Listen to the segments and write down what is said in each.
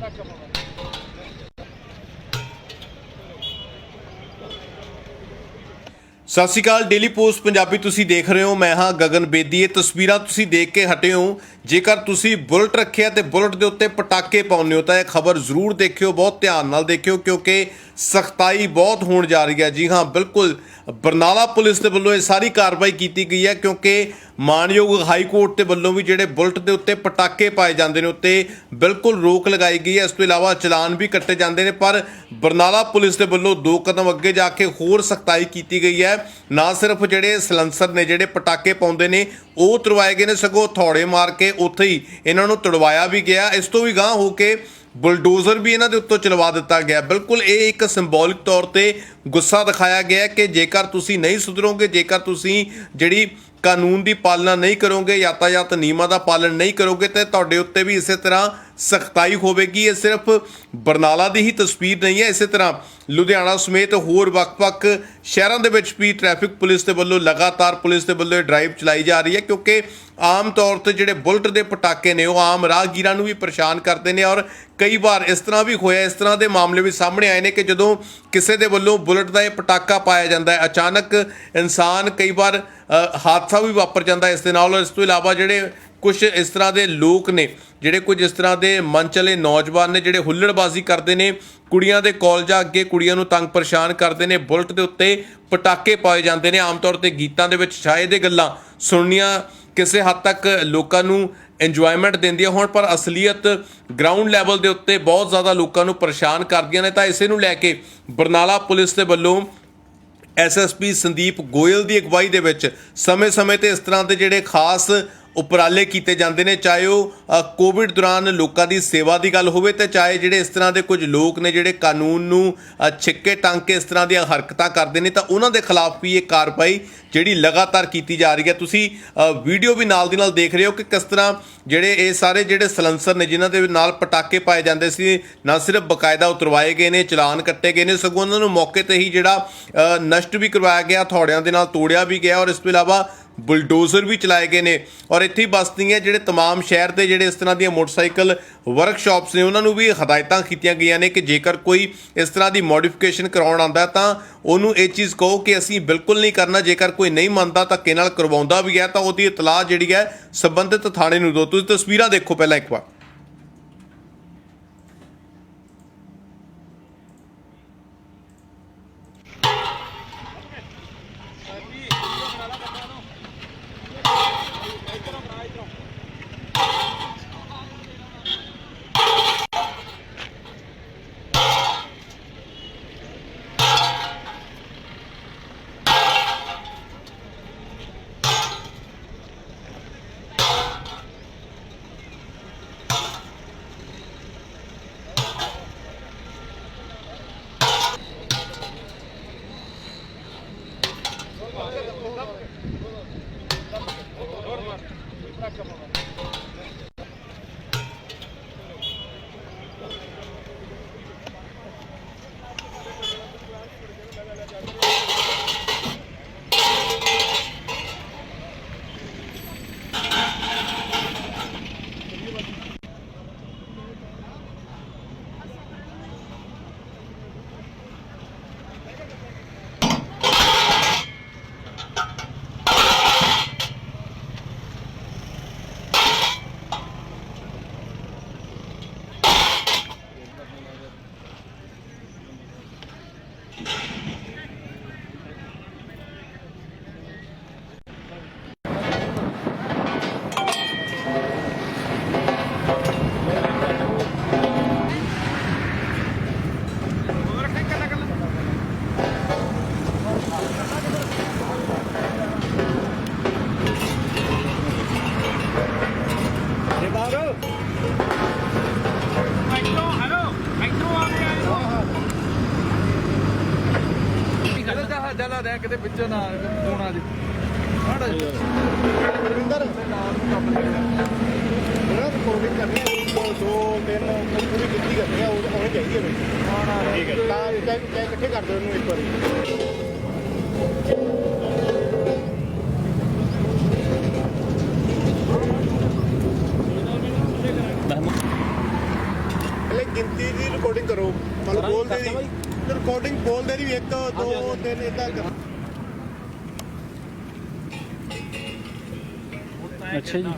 सत श्री अकाल। Daily post Punjabi तुसी देख रहे हो। मैं हाँ गगन बेदी। ये तस्वीरां तुसी देख के हटे हो। जेकर तुसी बुलेट रखिया तो बुलेट के उत्ते पटाके पाउने हो तो यह खबर जरूर देखियो, बहुत ध्यान नाल देखियो क्योंकि सख्ताई बहुत होने जा रही है। जी हाँ बिल्कुल, बरनाला पुलिस के वलों ये सारी कार्रवाई की गई है क्योंकि मानयोग हाई कोर्ट के वलों भी ਜਿਹੜੇ बुलेट के उत्ते पटाके पाए जाते हैं उत्ते बिल्कुल रोक लगाई गई है। इस तो इलावा चलान भी कट्टे जाते हैं, पर बरनाला पुलिस के वलों 2 कदम अगे जाके होर सख्ताई की गई है। ना सिर्फ ਜਿਹੜੇ ਸਲੈਂਸਰ ने ਜਿਹੜੇ पटाके पाਉਂਦੇ ਨੇ ਉਹ तुड़वाए गए ने, सगों थोड़े मार के उत्थे ही इन्हों तुड़वाया भी गया। इस तो भी गांह हो के बुलडोजर भी इन्हों के उत्तों चलवा दिता गया। बिल्कुल ये एक संबोलिक तौर पर गुस्सा दिखाया गया कि जेकर तुसी नहीं सुधरोगे, जेकर तुसी जिहड़ी कानून की पालना नहीं करोगे, यातायात नियमों का पालन नहीं करोगे तो तुहाडे उत्ते भी इस तरह सख्ताई होगी। ये सिर्फ बरनाला की ही तस्वीर नहीं है, इस तरह लुधियाना समेत होर वख-वख शहरों के विच भी ट्रैफिक पुलिस के वलों लगातार पुलिस के वलों ड्राइव चलाई जा रही है क्योंकि आम तौर पर जिहड़े बुलेट के पटाके ने वो आम राहगीरां नूं भी परेशान करते हैं। और कई बार इस तरह भी होया, इस तरह के मामले भी सामने आए हैं कि जदों किसी के वलों बुलेट का यह पटाका पाया जाता है, अचानक इंसान कई बार हादसा भी वापर जाता है इस दे नाल। इस तो इलावा जिहड़े कुछ इस तरह के लोग ने, जिहड़े कुछ इस तरह के मन चले नौजवान ने जिहड़े हुल्लड़बाजी करते हैं, कुड़ियां दे कॉलेजां अगे कुड़ियां नूं तंग परेशान करते हैं, बुलेट के उत्ते पटाके पाए जाते हैं। आम तौर पर गीतां दे विच शायद ये गल्लां सुननियां किसी हद तक लोकां नूं इंजॉयमेंट देंदियां होण, पर असलीयत ग्राउंड लैवल के उत्ते बहुत ज़्यादा लोकां नूं परेशान करदियां ने। तां इसे नूं लैके बरनाला पुलिस के वल्लों SSP संदीप गोयल की अगवाई दे विच समय समय ते इस तरह के जिहड़े खास उपराले किए जाते हैं, चाहे वह कोविड दौरान लोगों की सेवा की गल हो, चाहे जिहड़े इस तरह के कुछ लोग ने जिहड़े कानून नूं छिक्के टांग के इस तरह दी हरकतां करते हैं, तो उन्हां दे खिलाफ भी ये कार्रवाई जिहड़ी लगातार की जा रही है। तुसी वीडियो भी नाल दी नाल देख रहे हो कि किस तरह जिहड़े ये सारे जिहड़े सलैंसर ने जिन्हां दे नाल पटाके पाए जाते सी, ना सिर्फ बकायदा उतरवाए गए ने, चलान कट्टे गए ने, सगों उन्हां नूं मौके ते ही जिहड़ा नष्ट भी करवाया गया, थोड़ियां दे नाल तोड़िया भी गया और इस तो इलावा बुलडोजर भी चलाए गए ने। और इत्थे ही बस नहीं है, जिहड़े तमाम शहर के जिहड़े इस तरह दी मोटरसाइकिल वर्कशॉप्स ने उन्होंने भी हदायतां कीतियां गईयां ने कि जेकर कोई इस तरह की मॉडिफिकेशन करवाउण आंदा है तां उहनूं ये चीज़ कहो कि असीं बिल्कुल नहीं करना। जेकर कोई नहीं मनदा धक्के नाल करवाउंदा भी है तो उहदी इतलाह जिहड़ी है संबंधित थाणे नूं दिओ। तुसीं तस्वीरां देखो पहला एक बार। ਜਲਾ ਦੇ ਕਿਤੇ ਵਿੱਚੋਂ ਨਾ ਹੋਣਾ ਜੀ ਸਾਡਾ ਰਿੰਦਰ ਨਾਮ ਨੂੰ ਕੰਮ ਲੈਣਾ ਉਹਨਾਂ ਨੂੰ ਕੋਵਿਡ ਕਰਨੀ ਹੈ 2-3 ਪੂਰੀ ਕੀਤੀ ਕਰਨੀ ਹੈ ਉਹ ਹੋਣੀ ਚਾਹੀਦੀ ਹੈ। ਠੀਕ ਹੈ ਤਾਂ ਇਕੱਠੇ ਕਰ ਦਿਓ ਇਹਨੂੰ ਇੱਕ ਵਾਰੀ। ਗਿਣਤੀ ਦੀ ਰਿਕਾਰਡਿੰਗ ਕਰੋ ਮਤਲਬ ਬੋਲਦੇ ਦੀ ਰਿਕਾਰਡਿੰਗ ਬੋਲਦੇ ਦੀ 1 2 3 ਇਦਾਂ ਕਰ अच्छा जी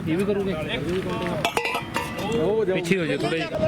ये भी करोगे पीछे हो जाए थोड़ा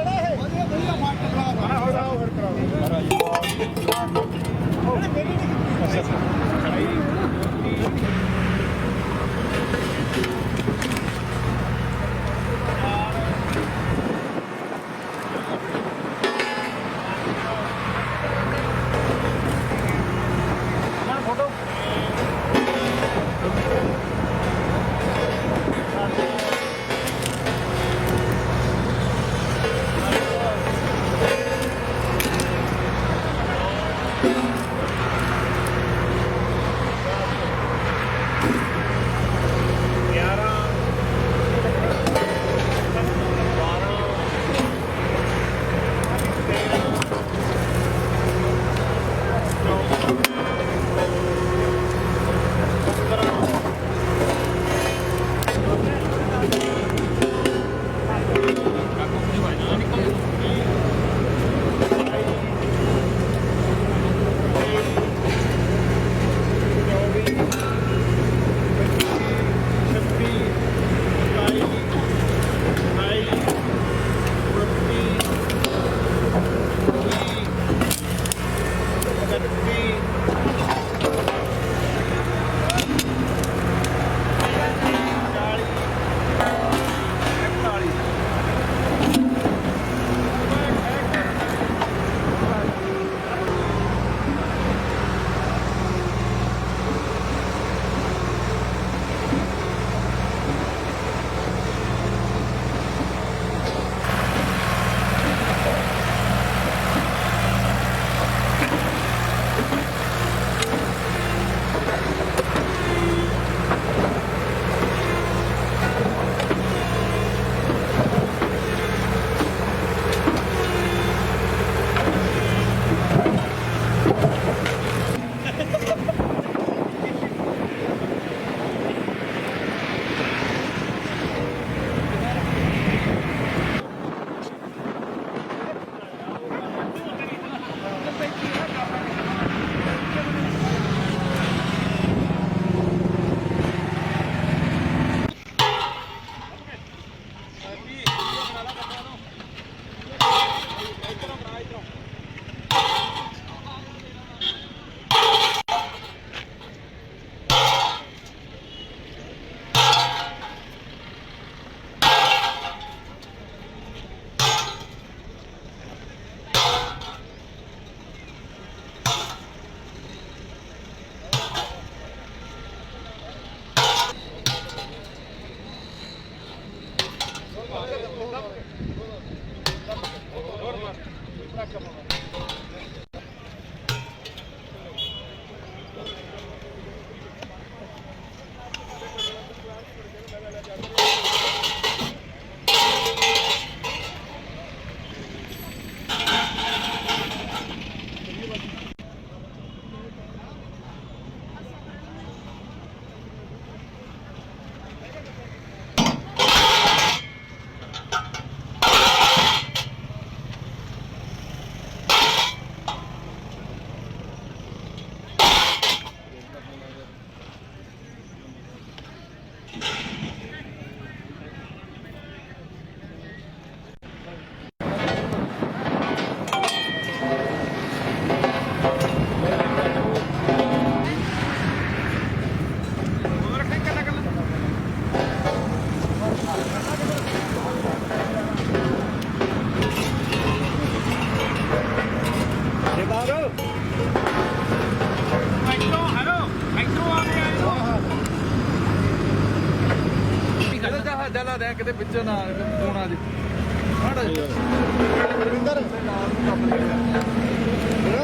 ਲਾ ਦੇ ਕਿਤੇ ਵਿੱਚ ਨਾ ਕੋਣਾ ਜੀ ਹਟ ਰਵਿੰਦਰ ਇਹਨਾਂ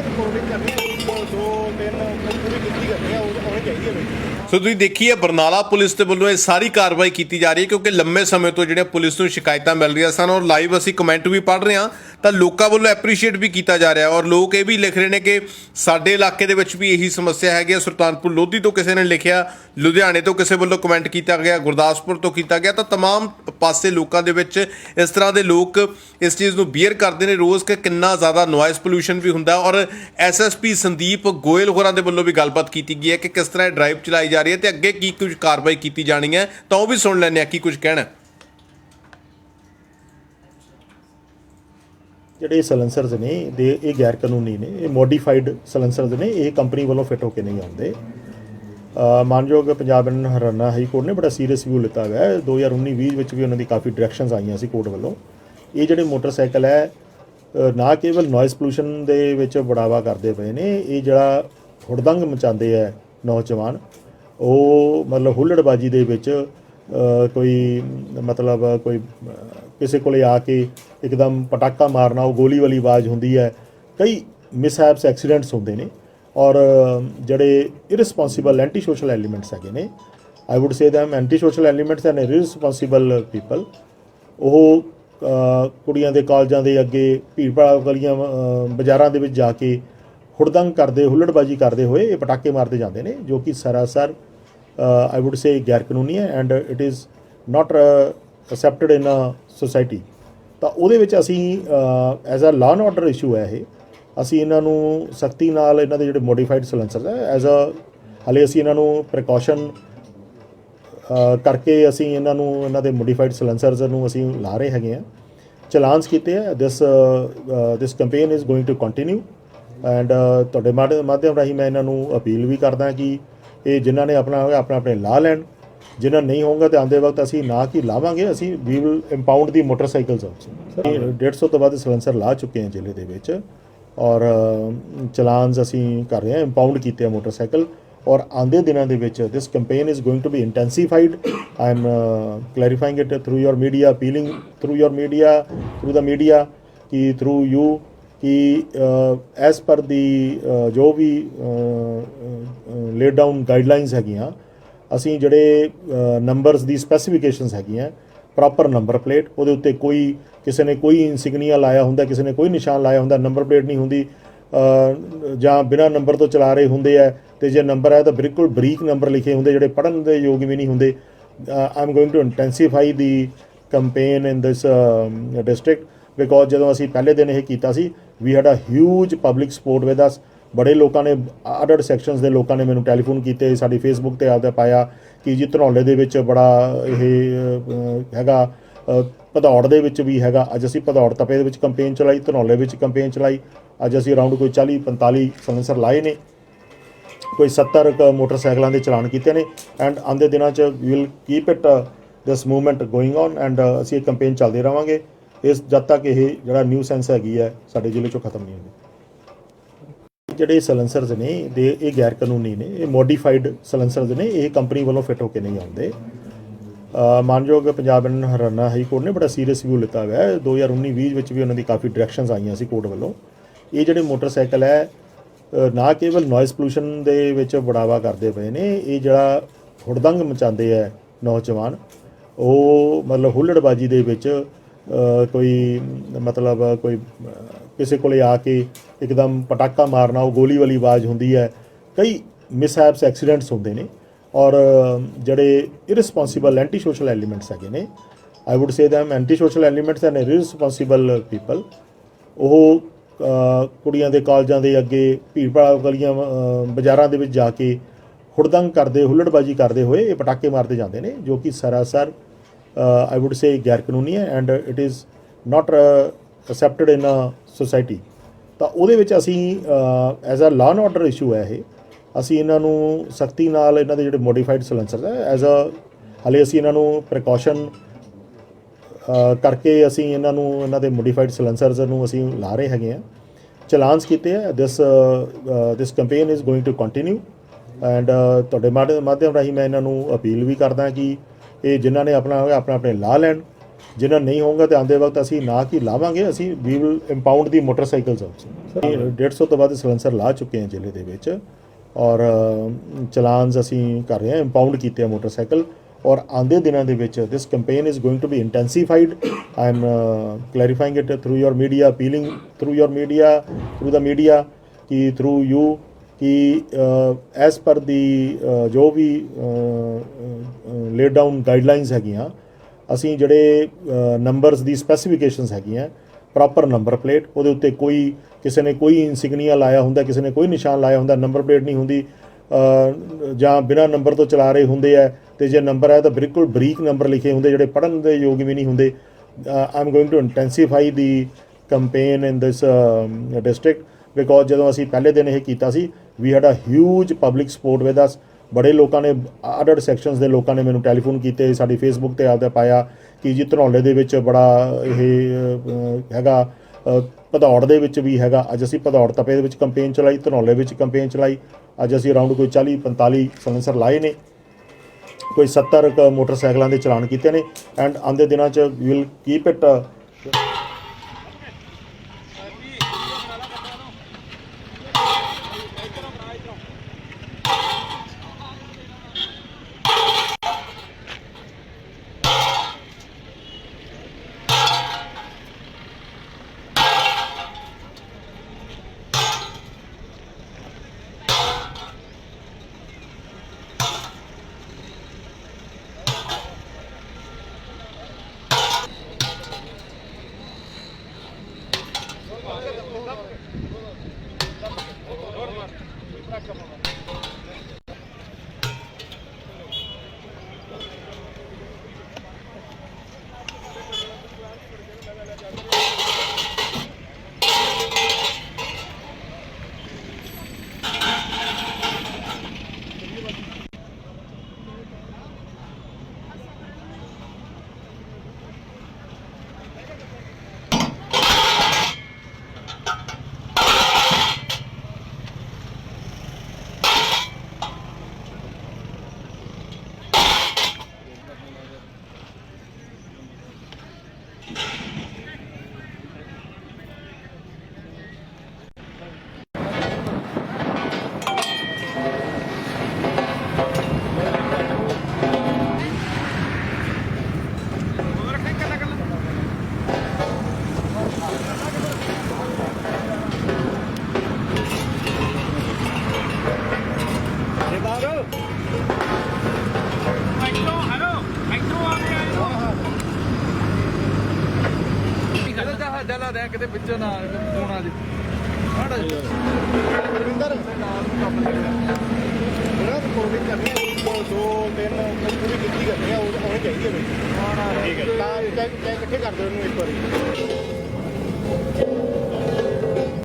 ਰਿਕਾਰਡਿੰਗ ਕਰਨੀ ਹੈ 2 3 ਪੂਰੀ ਗਿਣਤੀ ਕਰਨੀ ਹੈ ਉਹ ਹੋਣੀ ਚਾਹੀਦੀ ਹੈ ਬਈ। ਸੋ ਤੁਸੀਂ ਦੇਖੀਏ ਬਰਨਾਲਾ ਪੁਲਿਸ ਦੇ ਵੱਲੋਂ ਇਹ ਸਾਰੀ ਕਾਰਵਾਈ ਕੀਤੀ ਜਾ ਰਹੀ ਹੈ ਕਿਉਂਕਿ ਲੰਮੇ ਸਮੇਂ ਤੋਂ ਜਿਹੜੇ ਪੁਲਿਸ ਨੂੰ ਸ਼ਿਕਾਇਤਾਂ ਮਿਲ ਰਹੀਆਂ ਸਨ ਔਰ ਲਾਈਵ ਅਸੀਂ ਕਮੈਂਟ ਵੀ ਪੜ੍ਹ ਰਹੇ ਹਾਂ ਤਾਂ ਲੋਕਾਂ ਵੱਲੋਂ ਐਪਰੀਸ਼ੀਏਟ ਵੀ ਕੀਤਾ ਜਾ ਰਿਹਾ ਔਰ ਲੋਕ ਇਹ ਵੀ ਲਿਖ ਰਹੇ ਨੇ ਕਿ ਸਾਡੇ ਇਲਾਕੇ ਦੇ ਵਿੱਚ ਵੀ ਇਹੀ ਸਮੱਸਿਆ ਹੈਗੀ ਹੈ। ਸੁਲਤਾਨਪੁਰ ਲੋਧੀ ਤੋਂ ਕਿਸੇ ਨੇ ਲਿਖਿਆ, ਲੁਧਿਆਣੇ ਤੋਂ ਕਿਸੇ ਵੱਲੋਂ ਕਮੈਂਟ ਕੀਤਾ ਗਿਆ, ਗੁਰਦਾਸਪੁਰ ਤੋਂ ਕੀਤਾ ਗਿਆ, ਤਾਂ तमाम ਪਾਸੇ ਲੋਕਾਂ ਦੇ ਵਿੱਚ ਇਸ ਤਰ੍ਹਾਂ ਦੇ ਲੋਕ ਇਸ ਚੀਜ਼ ਨੂੰ ਬੀਅਰ ਕਰਦੇ ਨੇ ਰੋਜ਼ ਕਿ ਕਿੰਨਾ ਜ਼ਿਆਦਾ ਨੋਇਜ਼ ਪੋਲੂਸ਼ਨ ਵੀ ਹੁੰਦਾ। ਔਰ ਐਸਐਸਪੀ ਸੰਦੀਪ ਗੋਇਲ ਹੋਰਾਂ ਦੇ ਵੱਲੋਂ ਵੀ ਗੱਲਬਾਤ ਕੀਤੀ ਗਈ ਹੈ ਕਿ ਕਿਸ ਤਰ੍ਹਾਂ ਇਹ ਡਰਾਈਵ ਚਲਾਈ ਜਾ ਰਹੀ ਹੈ ਤੇ ਅੱਗੇ ਕੀ ਕੁਝ ਕਾਰਵਾਈ ਕੀਤੀ ਜਾਣੀ ਹੈ, ਤਾਂ ਉਹ ਵੀ ਸੁਣ ਲੈਂਦੇ ਆ ਕੀ ਕੁਝ ਕਹਿਣਾ। ਜਿਹੜੇ ਸਲੈਂਸਰਸ ਨੇ ਇਹ ਗੈਰ ਕਾਨੂੰਨੀ ਨੇ, ਇਹ ਮੋਡੀਫਾਈਡ ਸਲੈਂਸਰਸ ਨੇ, ਇਹ ਕੰਪਨੀ ਵੱਲੋਂ ਫਿੱਟ ਹੋ ਕੇ ਨਹੀਂ ਆਉਂਦੇ। ਮਾਨਯੋਗ Punjab and Haryana high court ਨੇ ਬੜਾ ਸੀਰੀਅਸ ਵਿਊ ਲਿੱਤਾ ਗਿਆ ਹੈ। 2019-20 ਵਿੱਚ ਵੀ ਉਹਨਾਂ ਦੀ ਕਾਫੀ ਡਾਇਰੈਕਸ਼ਨਸ ਆਈਆਂ ਸੀ ਕੋਰਟ ਵੱਲੋਂ। ਇਹ ਜਿਹੜੇ ਮੋਟਰਸਾਈਕਲ ਹੈ ਨਾ ਕੇਵਲ ਨੋਇਜ਼ ਪੋਲੂਸ਼ਨ ਦੇ ਵਿੱਚ ਬੜਾਵਾ ਕਰਦੇ ਪਏ ਨੇ, ਇਹ ਜਿਹੜਾ ਹੁੜਦੰਗ ਮਚਾਉਂਦੇ ਹੈ ਨੌਜਵਾਨ, ਉਹ ਮਤਲਬ ਹੁੱਲੜਬਾਜੀ ਦੇ ਵਿੱਚ ਕੋਈ ਮਤਲਬ ਕੋਈ ਕਿਸੇ ਕੋਲੇ ਆ ਕੇ ਇੱਕਦਮ ਪਟਾਕਾ ਮਾਰਨਾ, ਉਹ ਗੋਲੀ ਵਾਲੀ ਆਵਾਜ਼ ਹੁੰਦੀ ਹੈ, ਕਈ ਮਿਸਹੈਪਸ ਐਕਸੀਡੈਂਟਸ ਹੁੰਦੇ ਨੇ। ਔਰ ਜਿਹੜੇ ਇਰਰਿਸਪੋਂਸੀਬਲ ਐਂਟੀ ਸੋਸ਼ਲ ਐਲੀਮੈਂਟਸ ਹੈਗੇ ਨੇ, I would say them anti social elements and irresponsible people, ਉਹ ਕੁੜੀਆਂ ਦੇ ਕਾਲਜਾਂ ਦੇ ਅੱਗੇ ਭੀੜ ਭਾੜ ਵਾਲੀਆਂ ਬਾਜ਼ਾਰਾਂ ਦੇ ਵਿੱਚ ਜਾ ਕੇ ਹੁੜਦੰਗ ਕਰਦੇ, ਹੁੱਲੜਬਾਜੀ ਕਰਦੇ ਹੋਏ ਇਹ ਪਟਾਕੇ ਮਾਰਦੇ ਜਾਂਦੇ ਨੇ, ਜੋ ਕਿ ਸਰਾਸਰ ਆਈ ਵੁੱਡ ਸੇ ਗੈਰ ਕਾਨੂੰਨੀ ਹੈ and it is not accepted in a society. ਤਾਂ ਉਹਦੇ ਵਿੱਚ ਅਸੀਂ as a law and order issue ਹੈ ਇਹ, ਅਸੀਂ ਇਹਨਾਂ ਨੂੰ ਸਖਤੀ ਨਾਲ ਇਹਨਾਂ ਦੇ ਜਿਹੜੇ ਮੋਡੀਫਾਈਡ ਸਲੈਂਸਰ ਹੈ ਐਜ਼ ਅ ਹਾਲੇ ਅਸੀਂ ਇਹਨਾਂ ਨੂੰ ਪ੍ਰੀਕਾਸ਼ਨ ਕਰਕੇ ਅਸੀਂ ਇਹਨਾਂ ਨੂੰ ਇਹਨਾਂ ਦੇ ਮੋਡੀਫਾਈਡ ਸਲੈਂਸਰਸ ਨੂੰ ਅਸੀਂ ਲਾ ਰਹੇ ਹੈਗੇ ਹਾਂ, ਚਲਾਨਸ ਕੀਤੇ ਹੈ। This campaign is going to continue and ਤੁਹਾਡੇ ਮਾਧਿਅਮ ਰਾਹੀਂ ਮੈਂ ਇਹਨਾਂ ਨੂੰ ਅਪੀਲ ਵੀ ਕਰਦਾ ਕਿ ਇਹ ਜਿਨ੍ਹਾਂ ਨੇ ਆਪਣਾ ਆਪਣੇ ਲਾ ਲੈਣ, ਜਿਨ੍ਹਾਂ ਨਹੀਂ ਹੋਊਗਾ ਤਾਂ ਆਉਂਦੇ ਵਕਤ ਅਸੀਂ ਨਾ ਕਿ ਲਾਵਾਂਗੇ, ਅਸੀਂ we will impound the motorcycles also. 150 ਤੋਂ ਵੱਧ ਸਲੈਂਸਰ ਲਾ ਚੁੱਕੇ ਹਾਂ ਜ਼ਿਲ੍ਹੇ ਦੇ ਵਿੱਚ ਔਰ ਚਲਾਨਸ ਅਸੀਂ ਕਰ ਰਹੇ ਹਾਂ, ਇੰਪਾਊਂਡ ਕੀਤੇ ਆ ਮੋਟਰਸਾਈਕਲ। ਔਰ ਆਉਂਦੇ ਦਿਨਾਂ ਦੇ ਵਿੱਚ this campaign is going to be intensified. I am clarifying it through your media, appealing through your media, through the media ਕਿ ਥਰੂ ਯੂ ਕਿ ਐਜ਼ ਪਰ ਦੀ ਜੋ ਵੀ ਲੇਡ ਡਾਊਨ ਗਾਈਡਲਾਈਨਸ ਹੈਗੀਆਂ, ਅਸੀਂ ਜਿਹੜੇ ਨੰਬਰਸ ਦੀ ਸਪੈਸੀਫਿਕੇਸ਼ਨਸ ਹੈਗੀਆਂ, ਪ੍ਰੋਪਰ ਨੰਬਰ ਪਲੇਟ, ਉਹਦੇ ਉੱਤੇ ਕੋਈ ਕਿਸੇ ਨੇ ਕੋਈ ਇਨਸਿਗਨੀਆ ਲਾਇਆ ਹੁੰਦਾ, ਕਿਸੇ ਨੇ ਕੋਈ ਨਿਸ਼ਾਨ ਲਾਇਆ ਹੁੰਦਾ, ਨੰਬਰ ਪਲੇਟ ਨਹੀਂ ਹੁੰਦੀ, ਜਾਂ ਬਿਨਾਂ ਨੰਬਰ ਤੋਂ ਚਲਾ ਰਹੇ ਹੁੰਦੇ ਹੈ, ਅਤੇ ਜੇ ਨੰਬਰ ਹੈ ਤਾਂ ਬਿਲਕੁਲ ਬਰੀਕ ਨੰਬਰ ਲਿਖੇ ਹੁੰਦੇ ਜਿਹੜੇ ਪੜ੍ਹਨ ਦੇ ਯੋਗ ਵੀ ਨਹੀਂ ਹੁੰਦੇ। I am going to intensify the campaign in this district because ਜਦੋਂ ਅਸੀਂ ਪਹਿਲੇ ਦਿਨ ਇਹ ਕੀਤਾ ਸੀ, we had a huge public support with us. ਬੜੇ ਲੋਕਾਂ ਨੇ, ਅਡਰ ਸੈਕਸ਼ਨਸ ਦੇ ਲੋਕਾਂ ਨੇ ਮੈਨੂੰ ਟੈਲੀਫੋਨ ਕੀਤੇ, ਸਾਡੀ ਫੇਸਬੁੱਕ 'ਤੇ ਆਪਦਾ ਪਾਇਆ ਕਿ ਜੀ ਧਨੌਲੇ ਦੇ ਵਿੱਚ ਬੜਾ ਇਹ ਹੈਗਾ, ਭਦੌੜ ਦੇ ਵਿੱਚ ਵੀ ਹੈਗਾ। ਅੱਜ ਅਸੀਂ ਭਦੌੜ ਤਪੇ ਦੇ ਵਿੱਚ ਕੰਪੇਨ ਚਲਾਈ, ਧਨੌਲੇ ਵਿੱਚ ਕੰਪੇਨ ਚਲਾਈ। ਅੱਜ ਅਸੀਂ ਅਰਾਊਂਡ ਕੋਈ 40-45 ਸਲੈਂਸਰ ਲਾਏ ਨੇ, ਕੋਈ 70 ਮੋਟਰਸਾਈਕਲਾਂ ਦੇ ਚਲਾਨ ਕੀਤੇ ਨੇ। ਐਂਡ ਆਉਂਦੇ ਦਿਨਾਂ 'ਚ we will keep it this movement going on and ਅਸੀਂ ਇਹ ਕੰਪੇਨ ਚੱਲਦੇ ਰਹਾਂਗੇ ਇਸ ਜਦ ਤੱਕ ਇਹ ਜਿਹੜਾ ਨਿਊ ਸੈਂਸ ਹੈਗੀ ਹੈ ਸਾਡੇ ਜ਼ਿਲ੍ਹੇ 'ਚੋਂ ਖਤਮ ਨਹੀਂ ਹੁੰਦੀ। ਜਿਹੜੇ ਸਲੈਂਸਰਸ ਨੇ ਇਹ ਗੈਰ ਕਾਨੂੰਨੀ ਨੇ, ਇਹ ਮੋਡੀਫਾਈਡ ਸਲੈਂਸਰਸ ਨੇ, ਇਹ ਕੰਪਨੀ ਵੱਲੋਂ ਫਿੱਟ ਹੋ ਕੇ ਨਹੀਂ ਆਉਂਦੇ। ਮਾਨਯੋਗ Punjab and Haryana high court ਨੇ ਬੜਾ ਸੀਰੀਅਸ ਵਿਊ ਲਿੱਤਾ ਗਿਆ ਹੈ। 2019-20 ਵਿੱਚ ਵੀ ਉਹਨਾਂ ਦੀ ਕਾਫੀ ਡਾਇਰੈਕਸ਼ਨਸ ਆਈਆਂ ਸੀ ਕੋਰਟ ਵੱਲੋਂ। ਇਹ ਜਿਹੜੇ ਮੋਟਰਸਾਈਕਲ ਹੈ ਨਾ ਕੇਵਲ ਨੋਇਜ਼ ਪੋਲੂਸ਼ਨ ਦੇ ਵਿੱਚ ਬੜਾਵਾ ਕਰਦੇ ਪਏ ਨੇ, ਇਹ ਜਿਹੜਾ ਹੁੜਦੰਗ ਮਚਾਉਂਦੇ ਹੈ ਨੌਜਵਾਨ, ਉਹ ਮਤਲਬ ਹੁੱਲੜਬਾਜੀ ਦੇ ਵਿੱਚ ਕੋਈ ਮਤਲਬ ਕੋਈ ਕਿਸੇ ਕੋਲੇ ਆ ਕੇ ਇੱਕਦਮ ਪਟਾਕਾ ਮਾਰਨਾ, ਉਹ ਗੋਲੀ ਵਾਲੀ ਆਵਾਜ਼ ਹੁੰਦੀ ਹੈ, ਕਈ ਮਿਸਹੈਪਸ ਐਕਸੀਡੈਂਟਸ ਹੁੰਦੇ ਨੇ। ਔਰ ਜਿਹੜੇ ਇਰਰਿਸਪੋਂਸੀਬਲ ਐਂਟੀ ਸੋਸ਼ਲ ਐਲੀਮੈਂਟਸ ਹੈਗੇ ਨੇ, I would say them anti social elements and irresponsible people, ਉਹ ਕੁੜੀਆਂ ਦੇ ਕਾਲਜਾਂ ਦੇ ਅੱਗੇ ਭੀੜ ਭਾੜ ਵਾਲੀਆਂ ਬਾਜ਼ਾਰਾਂ ਦੇ ਵਿੱਚ ਜਾ ਕੇ ਹੁੜਦੰਗ ਕਰਦੇ, ਹੁੱਲੜਬਾਜੀ ਕਰਦੇ ਹੋਏ ਇਹ ਪਟਾਕੇ ਮਾਰਦੇ ਜਾਂਦੇ ਨੇ, ਜੋ ਕਿ ਸਰਾਸਰ ਆਈ ਵੁੱਡ ਸੇ ਗੈਰ ਕਾਨੂੰਨੀ ਹੈ and it is not accepted in a society. ਤਾਂ ਉਹਦੇ ਵਿੱਚ ਅਸੀਂ as a law and order issue ਹੈ ਇਹ, ਅਸੀਂ ਇਹਨਾਂ ਨੂੰ ਸਖਤੀ ਨਾਲ ਇਹਨਾਂ ਦੇ ਜਿਹੜੇ ਮੋਡੀਫਾਈਡ ਸਲੈਂਸਰ ਹੈ ਐਜ਼ ਅ ਹਾਲੇ ਅਸੀਂ ਇਹਨਾਂ ਨੂੰ ਪ੍ਰੀਕਾਸ਼ਨ ਕਰਕੇ ਅਸੀਂ ਇਹਨਾਂ ਨੂੰ ਇਹਨਾਂ ਦੇ ਮੋਡੀਫਾਈਡ ਸਲੈਂਸਰਸ ਨੂੰ ਅਸੀਂ ਲਾ ਰਹੇ ਹੈਗੇ ਹਾਂ, ਚਲਾਨਸ ਕੀਤੇ ਹੈ। This campaign is going to continue and ਤੁਹਾਡੇ ਮਾਧਿਅਮ ਰਾਹੀਂ ਮੈਂ ਇਹਨਾਂ ਨੂੰ ਅਪੀਲ ਵੀ ਕਰਦਾ ਕਿ ਇਹ ਜਿਨ੍ਹਾਂ ਨੇ ਆਪਣਾ ਆਪਣੇ ਲਾ ਲੈਣ, ਜਿਨ੍ਹਾਂ ਨਹੀਂ ਹੋਊਗਾ ਤਾਂ ਆਉਂਦੇ ਵਕਤ ਅਸੀਂ ਨਾ ਕਿ ਲਾਵਾਂਗੇ, ਅਸੀਂ we will impound the motorcycles also. 150 ਤੋਂ ਵੱਧ ਸਲੈਂਸਰ ਲਾ ਚੁੱਕੇ ਹਾਂ ਜ਼ਿਲ੍ਹੇ ਦੇ ਵਿੱਚ ਔਰ ਚਲਾਨਸ ਅਸੀਂ ਕਰ ਰਹੇ ਹਾਂ, ਇੰਪਾਊਂਡ ਕੀਤੇ ਆ ਮੋਟਰਸਾਈਕਲ। ਔਰ ਆਉਂਦੇ ਦਿਨਾਂ ਦੇ ਵਿੱਚ this campaign is going to be intensified. I am clarifying it through your media, appealing through your media, through the media ਕਿ ਥਰੂ ਯੂ ਕਿ ਐਜ਼ ਪਰ ਦੀ ਜੋ ਵੀ ਲੇਡ ਡਾਊਨ ਗਾਈਡਲਾਈਨਸ ਹੈਗੀਆਂ, ਅਸੀਂ ਜਿਹੜੇ ਨੰਬਰਸ ਦੀ ਸਪੈਸੀਫਿਕੇਸ਼ਨਸ ਹੈਗੀਆਂ, ਪ੍ਰੋਪਰ ਨੰਬਰ ਪਲੇਟ, ਉਹਦੇ ਉੱਤੇ ਕੋਈ ਕਿਸੇ ਨੇ ਕੋਈ ਇਨਸਿਗਨੀਆ ਲਾਇਆ ਹੁੰਦਾ, ਕਿਸੇ ਨੇ ਕੋਈ ਨਿਸ਼ਾਨ ਲਾਇਆ ਹੁੰਦਾ, ਨੰਬਰ ਪਲੇਟ ਨਹੀਂ ਹੁੰਦੀ, ਜਾਂ ਬਿਨਾਂ ਨੰਬਰ ਤੋਂ ਚਲਾ ਰਹੇ ਹੁੰਦੇ ਹੈ, ਅਤੇ ਜੇ ਨੰਬਰ ਹੈ ਤਾਂ ਬਿਲਕੁਲ ਬਰੀਕ ਨੰਬਰ ਲਿਖੇ ਹੁੰਦੇ ਜਿਹੜੇ ਪੜ੍ਹਨ ਦੇ ਯੋਗ ਵੀ ਨਹੀਂ ਹੁੰਦੇ। I am going to intensify the campaign in this district because ਜਦੋਂ ਅਸੀਂ ਪਹਿਲੇ ਦਿਨ ਇਹ ਕੀਤਾ ਸੀ we had a huge public support with us. ਬੜੇ ਲੋਕਾਂ ਨੇ, ਅਡਰ ਸੈਕਸ਼ਨਸ ਦੇ ਲੋਕਾਂ ਨੇ ਮੈਨੂੰ ਟੈਲੀਫੋਨ ਕੀਤੇ, ਸਾਡੀ ਫੇਸਬੁੱਕ 'ਤੇ ਆਪਦਾ ਪਾਇਆ ਕਿ ਜੀ ਧਨੌਲੇ ਦੇ ਵਿੱਚ ਬੜਾ ਇਹ ਹੈਗਾ, ਭਦੌੜ ਦੇ ਵਿੱਚ ਵੀ ਹੈਗਾ। ਅੱਜ ਅਸੀਂ ਭਦੌੜ ਤਪੇ ਦੇ ਵਿੱਚ ਕੰਪੇਨ ਚਲਾਈ, ਧਨੌਲੇ ਵਿੱਚ ਕੰਪੇਨ ਚਲਾਈ। ਅੱਜ ਅਸੀਂ ਅਰਾਊਂਡ ਕੋਈ 40-45 ਸਲੈਂਸਰ ਲਾਏ ਨੇ, ਕੋਈ 70 ਮੋਟਰਸਾਈਕਲਾਂ ਦੇ ਚਲਾਨ ਕੀਤੇ ਨੇ। ਐਂਡ ਆਉਂਦੇ ਦਿਨਾਂ 'ਚ ਵਿਲ ਕੀਪ ਇਟ ਡਲਾ ਦੇ ਕਿਤੇ ਵਿੱਚੋਂ ਨਾ ਫੋਨ ਆ ਜੇ ਹਟ ਰਵਿੰਦਰ ਨਾਲ ਕੰਮ ਕਰਨਾ ਰਿਕਾਰਡਿੰਗ ਕਰਨੀ ਹੈ, 2-3 ਪੂਰੀ ਗਿਣਤੀ ਕਰਨੀ ਹੈ, ਉਹ ਹੋਣੀ ਚਾਹੀਦੀ ਹੈ ਬਈ। ਠੀਕ ਹੈ, ਤਾਂ ਇਕੱਠੇ ਕਰ ਦਿਓ ਇਹਨੂੰ ਇੱਕ ਵਾਰੀ।